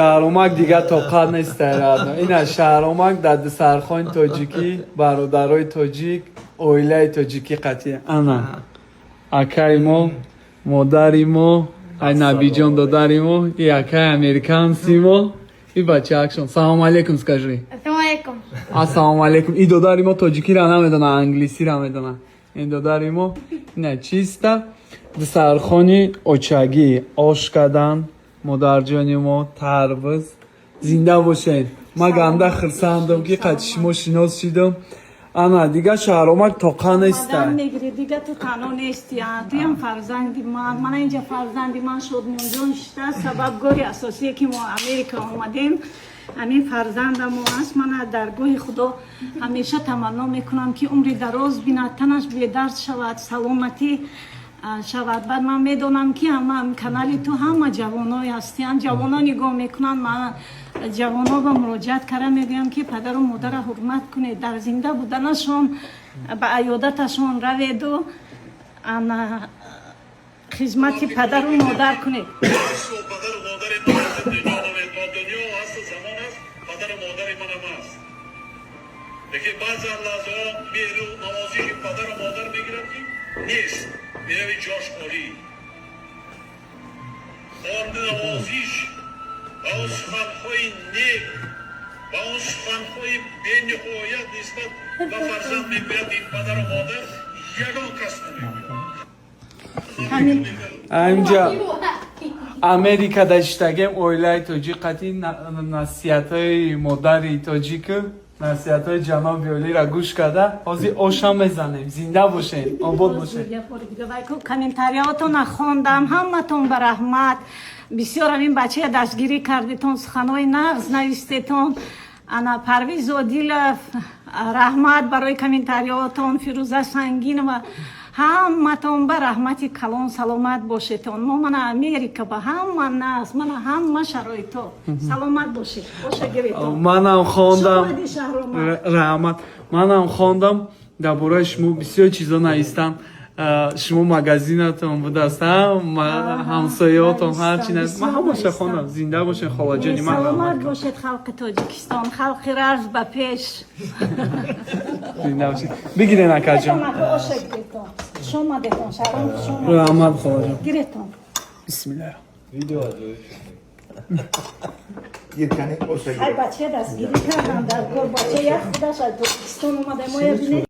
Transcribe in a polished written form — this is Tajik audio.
شهرامک دیگه طاقت نیست این شهرامک در دسترخوان تاجیکی برادرای تاجیک اویلای تاجیکی قطعی انا акай мо модари мо ай набиҷон додари мо и акай американси мо и бача акшон салому алейкум скажи ассалому алейкум и додари мо тоҷикиро намедона англисиро медона ин додари мо ина чиста дастархони очагӣ ош кардан модарҷони мо тарвуз зинда бошед ман ганда хурсандам ки қад шумо шинос шидам ана дига шаҳромак тоқа неста мегири дига ту танҳо нести туям фарзанди ман мана инҷа фарзанди ман шодмонҷон шида сабабгори асосие ки мо америка омадем ҳамин фарзандамон аст мана дар гоҳи худо ҳамеша таманно мекунам ки умри дароз бинад танаш бедард шавад саломатӣ шавад баъд ман медонам ки ҳама канали ту ҳама ҷавоно ҳастиянд ҷавоно нигоҳ мекунанд ман ҷавоно ба муроҷиат карда мегӯям ки падару модара ҳурмат кунед дар зинда буданашон ба аёдаташон раведу хизмати падару модар кунед میروی جاش خالی خواند نوازیش و اون سخنهای نیک و اون سخنهای بینهایت نسبت به فرزند میگوید این پدر و مادر یگان کس نمیگوید اینجا امریکا داشتگیم اویلای توجی قطعی نصیحتهای مادری تاجیک نصیحتهای جناب ویولی را گوش کرده حاضی آشم میزنیم زنده باشین آباد باشین комментариятон хондам ҳаматон ба раҳмат бисёр ҳамин бачаи дастгирӣ кардитон суханҳои нағз навистетон ана парвиз одилов раҳмат барои комментариятон фирӯза сангинова ҳаматон ба раҳмати калон саломат бошетон мо мана америка ба ҳама нағз мана ҳама шароито саломат бошед боша гиретон манам хондам раҳмат манам хондам дар бораи шумо бисёр чизо навистам шумо магазинатон будааст ҳамсояотон ҳарчи наст ман ҳамаша хондам зинда бошед холаҷони ман саломат бошед халқи тоҷикистон халқи раф ба пеш зинда бошед бигирен акаҷон боша гиретон шома детон шаром шома раҳмат холаҷон гиретон бисмиллаҳ видео гиркани ай бача дастгирӣ кардам дар кор бача як худаш аз тоҷикистон омада мо ябинед